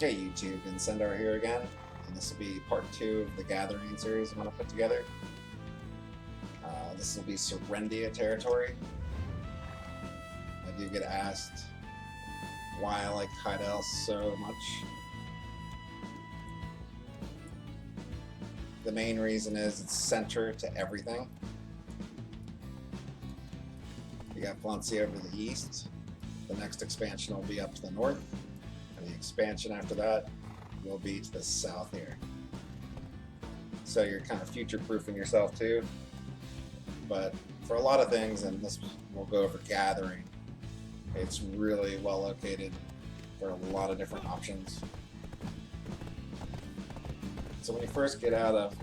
Okay, YouTube, Incendar here again, and this will be part 2 of the Gathering series I'm going to put together. This will be Serendia territory. I do get asked why I like Heidel so much. The main reason is it's center to everything. You got Valencia over to the east. The next expansion will be up to the north. And the expansion after that will be to the south here. So you're kind of future-proofing yourself too. But for a lot of things, and this will go over gathering, it's really well located for a lot of different options. So when you first get out of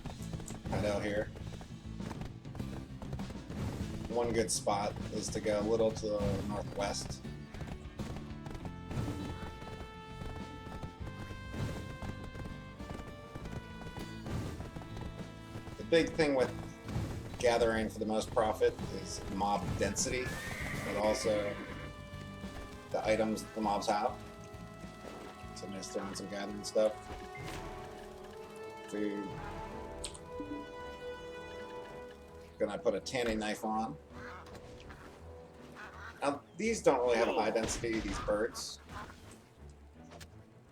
Heidel here, one good spot is to go a little to the northwest. The big thing with gathering for the most profit is mob density, but also the items the mobs have. So I'm just throwing some gathering stuff. Food. Gonna put a tanning knife on. Now these don't really have a high density, these birds,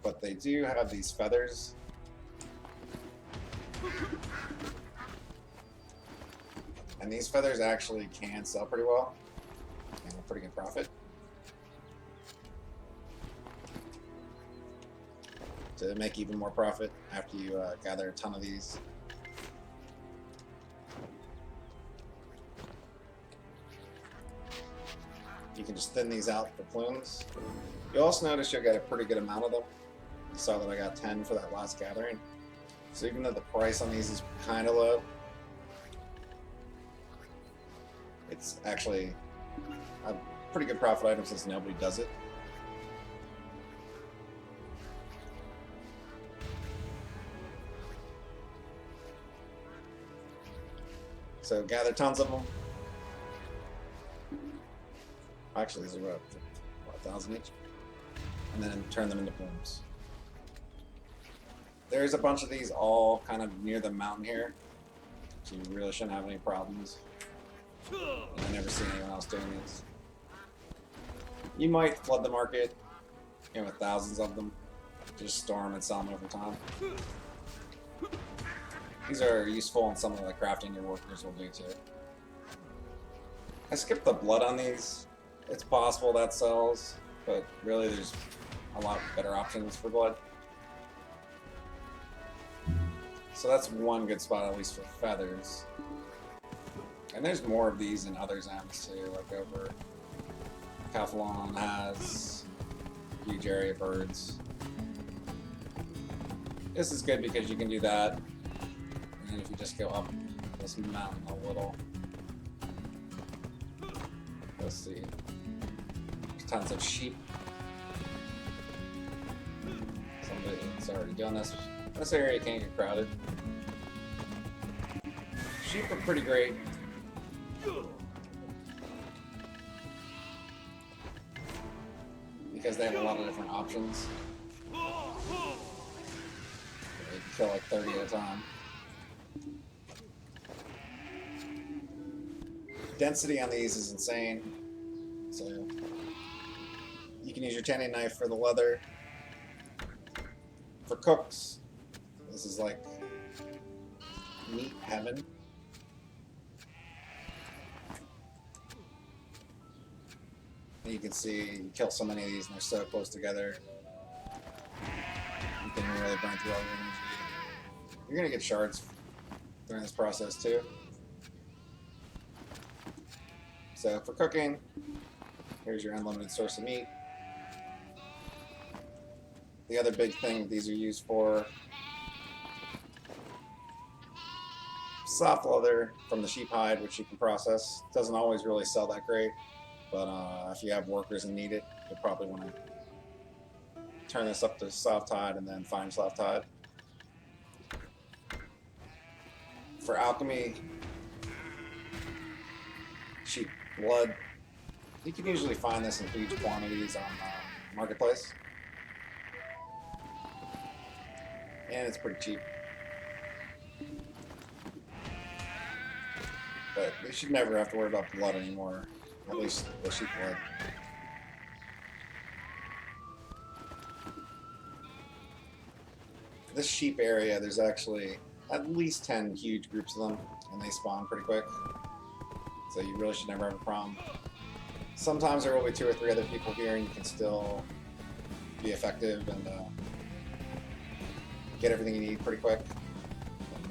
but they do have these feathers. And these feathers actually can sell pretty well and a pretty good profit. To make even more profit after you gather a ton of these. You can just thin these out for plumes. You'll also notice you'll get a pretty good amount of them. You saw that I got 10 for that last gathering. So even though the price on these is kind of low, it's actually a pretty good profit item since nobody does it. So gather tons of them. Actually, these are about 1,000 each. And then turn them into plumes. There's a bunch of these all kind of near the mountain here, so you really shouldn't have any problems. I never see anyone else doing this. You might flood the market, with thousands of them. Just store them and sell them over time. These are useful in some of the crafting your workers will do too. I skipped the blood on these. It's possible that sells, but really there's a lot better options for blood. So that's one good spot, at least for feathers. And there's more of these in other zones too, like over Calphalon has a huge area of birds. This is good because you can do that. And then if you just go up this mountain a little, let's see, there's tons of sheep. Somebody's already doing this. This area can't get crowded. Sheep are pretty great. Because they have a lot of different options. You can kill like 30 at a time. Density on these is insane. So you can use your tanning knife for the leather. For cooks, this is like meat heaven. And you can see you kill so many of these and they're so close together. You can really burn through all your energy. You're gonna get shards during this process too. So for cooking, here's your unlimited source of meat. The other big thing these are used for, soft leather from the sheep hide, which you can process. Doesn't always really sell that great, but if you have workers and need it, you'll probably want to turn this up to soft hide and then fine soft hide. For alchemy, sheep blood, you can usually find this in huge quantities on Marketplace. and it's pretty cheap. But you should never have to worry about blood anymore, at least the sheep blood. This sheep area, there's actually at least 10 huge groups of them, and they spawn pretty quick. So you really should never have a problem. Sometimes there will be 2 or 3 other people here, and you can still be effective and get everything you need pretty quick.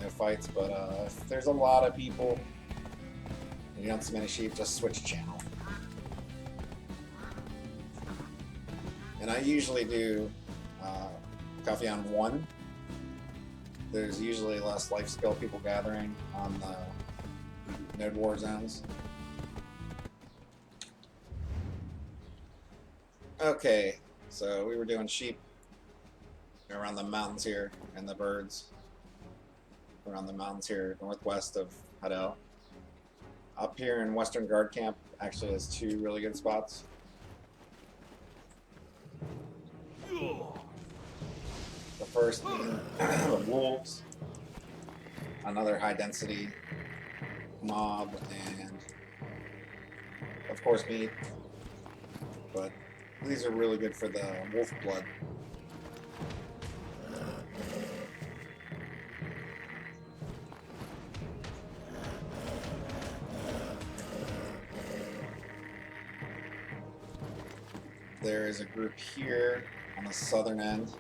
No fights, but if there's a lot of people and you don't see many sheep, just switch channel. And I usually do coffee on 1. There's usually less life skill people gathering on the node war zones. Okay, so we were doing sheep around the mountains here and the birds around the mountains here northwest of Heidel. Up here in Western Guard Camp actually has 2 really good spots. The first being the wolves, another high density mob, and of course meat, but these are really good for the wolf blood. There is a group here on the southern end.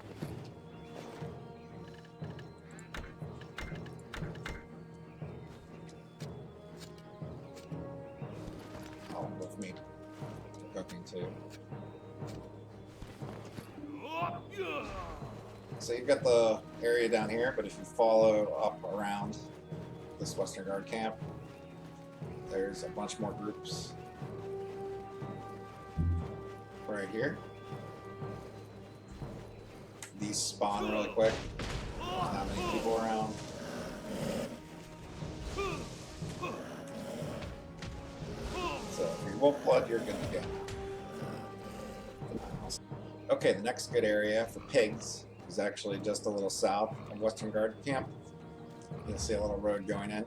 Oh, with meat for cooking too. So you've got the area down here, but if you follow up around this Western Guard camp, there's a bunch more groups right here. These spawn really quick. There's not many people around. So if you're wolf blood, you're good to go. Okay, the next good area for pigs is actually just a little south of Western Guard Camp. You'll see a little road going in.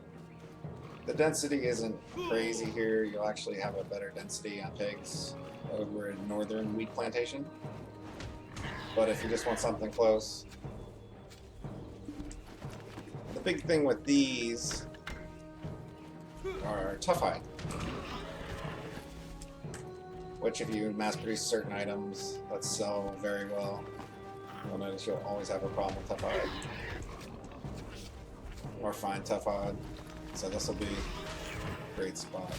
The density isn't crazy here. You'll actually have a better density on pigs over in northern wheat plantation. But if you just want something close, the big thing with these are tough hide, which if you mass produce certain items that sell very well, you'll notice you'll always have a problem with tough hide or fine tough hide. So this will be a great spot.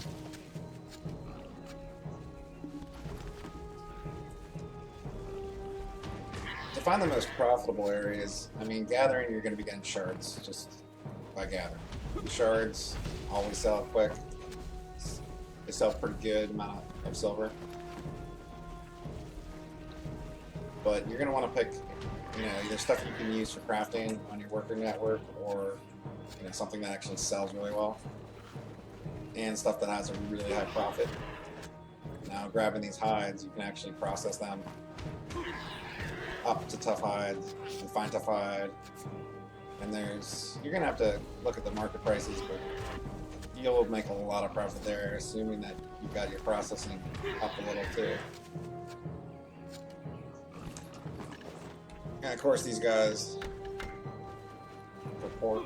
To find the most profitable areas, I mean, gathering, you're going to be getting shards just by gathering. Shards always sell quick. They sell a pretty good amount of silver. But you're going to want to pick, either stuff you can use for crafting on your worker network, or something that actually sells really well, and stuff that has a really high profit. Now, grabbing these hides, you can actually process them up to tough hide and fine tough hide. And you're gonna have to look at the market prices, but you'll make a lot of profit there, assuming that you've got your processing up a little too. And of course, these guys for pork.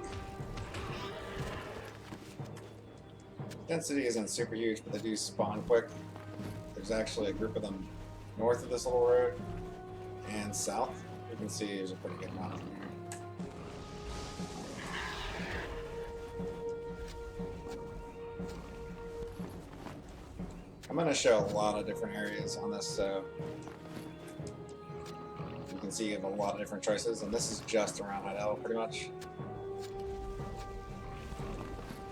Density isn't super huge, but they do spawn quick. There's actually a group of them north of this little road and south. You can see there's a pretty good amount in there. I'm going to show a lot of different areas on this, so you can see you have a lot of different choices, and this is just around Heidel pretty much.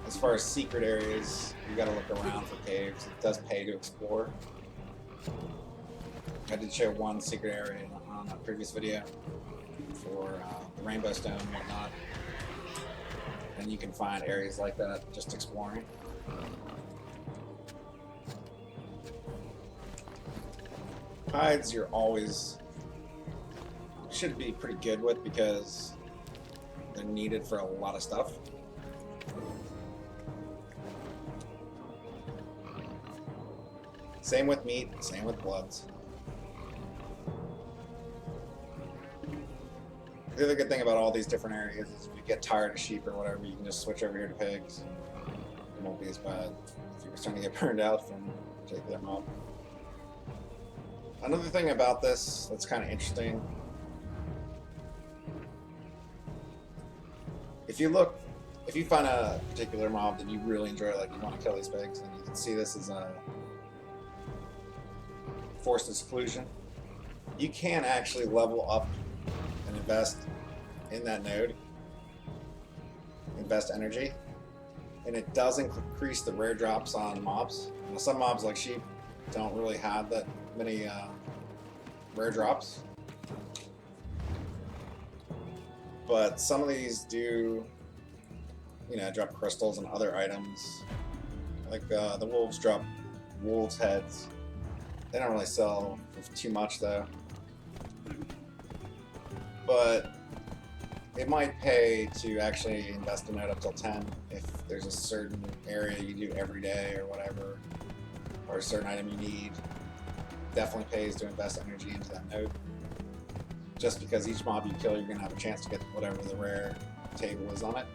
As far as secret areas, you got to look around for caves. It does pay to explore. I did show one secret area on a previous video for the rainbow stone and whatnot, and you can find areas like that just exploring. Hides you're always should be pretty good with, because they're needed for a lot of stuff. Same with meat, same with bloods. The other good thing about all these different areas is if you get tired of sheep or whatever, you can just switch over here to pigs. It won't be as bad if you're starting to get burned out from taking them up. Another thing about this that's kind of interesting, if you find a particular mob that you really enjoy, like you want to kill these pigs, and you can see this as a forced exclusion, you can actually level up and invest in that node, invest energy, and it does increase the rare drops on mobs. Now, some mobs like sheep don't really have that many rare drops, but some of these do, you know, drop crystals and other items. Like the wolves drop wolves heads. They don't really sell for too much though, but it might pay to actually invest in it up till 10 if there's a certain area you do every day or whatever, or a certain item you need. Definitely pays to invest energy into that node. Just because each mob you kill, you're gonna have a chance to get whatever the rare table is on it.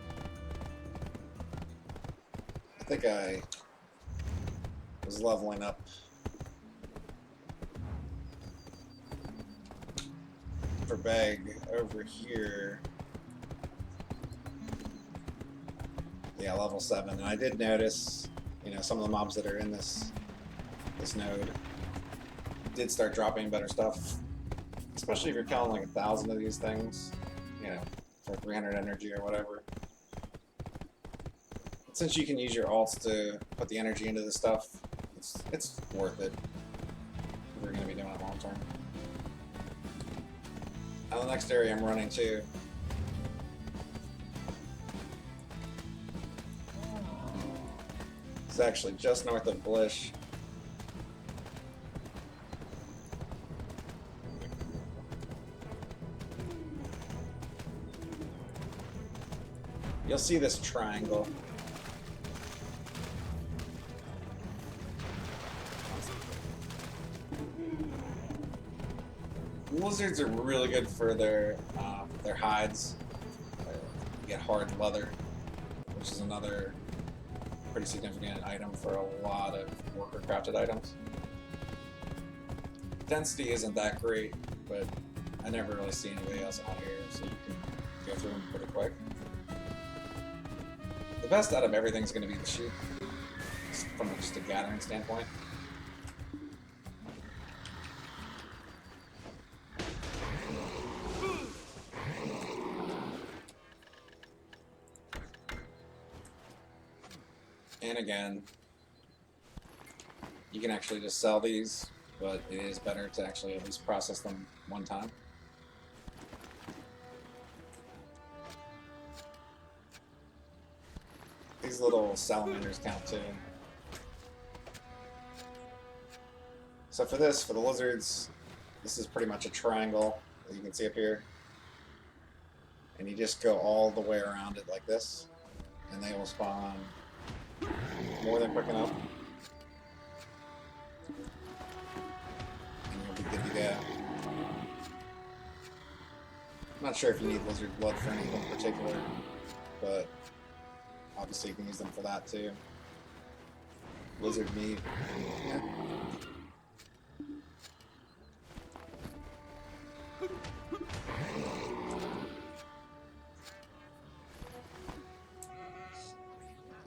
I think I was leveling up for bag over here. Yeah, level 7. And I did notice, you know, some of the mobs that are in this node did start dropping better stuff. Especially if you're killing like 1,000 of these things, you know, for 300 energy or whatever. Since you can use your alts to put the energy into this stuff, it's worth it. We're going to be doing it long term. Now the next area I'm running to is actually just north of Blish. You'll see this triangle. Lizards are really good for their hides. You get hard leather, which is another pretty significant item for a lot of worker crafted items. Density isn't that great, but I never really see anybody else out here, so you can go through them pretty quick. The best out of everything is going to be the sheep, from just a gathering standpoint. And again, you can actually just sell these, but it is better to actually at least process them one time. These little salamanders count too. So for the lizards, this is pretty much a triangle that you can see up here. And you just go all the way around it like this, and they will spawn more than quick enough. And you'll be good to go. I'm not sure if you need lizard blood for anything particular, but obviously you can use them for that too. Lizard meat. Yeah.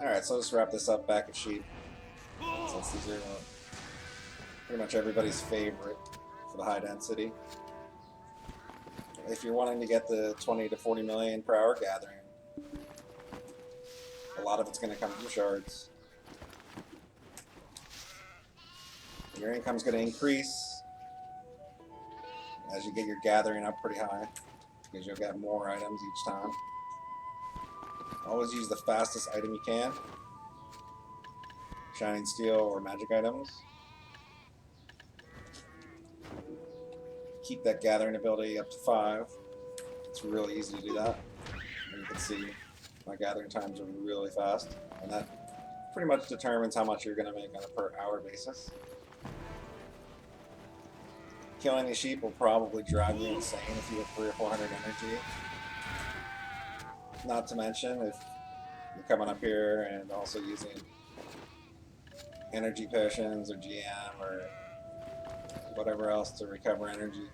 Alright, so let's wrap this up back at sheep. Since these are pretty much everybody's favorite for the high density. If you're wanting to get the 20 to 40 million per hour gathering, a lot of it's going to come from shards. Your income's going to increase as you get your gathering up pretty high, because you'll get more items each time. Always use the fastest item you can. Shining steel or magic items. Keep that gathering ability up to 5. It's really easy to do that. And you can see my gathering times are really fast, and that pretty much determines how much you're going to make on a per hour basis. Killing these sheep will probably drive you insane if you have 300 or 400 energy. Not to mention if you're coming up here and also using energy potions or GM or whatever else to recover energy.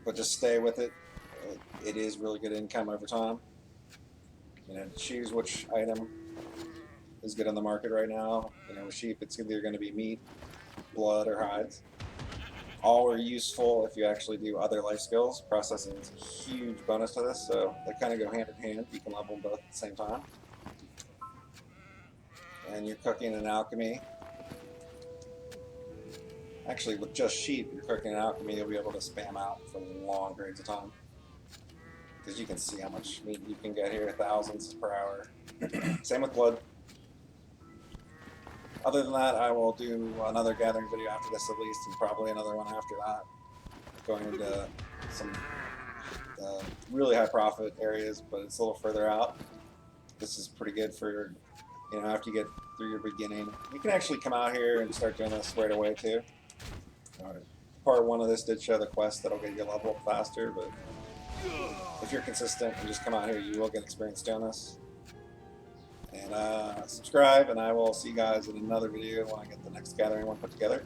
But just stay with it. It is really good income over time. You know, choose which item is good on the market right now. You know, with sheep, it's either going to be meat, blood, or hides. All are useful if you actually do other life skills. Processing is a huge bonus to this, so they kind of go hand in hand. You can level them both at the same time. And you're cooking an alchemy. Actually, with just sheep, you're cooking an alchemy, you'll be able to spam out for long periods of time. Because you can see how much meat you can get here, thousands per hour. Same with blood. Other than that, I will do another gathering video after this at least, and probably another one after that. Going into some really high profit areas, but it's a little further out. This is pretty good for, you know, after you get through your beginning. You can actually come out here and start doing this right away too. Part one of this did show the quest that'll get you level up faster, but if you're consistent and just come out here, you will get experience doing this. And subscribe, and I will see you guys in another video when I get the next gathering one put together.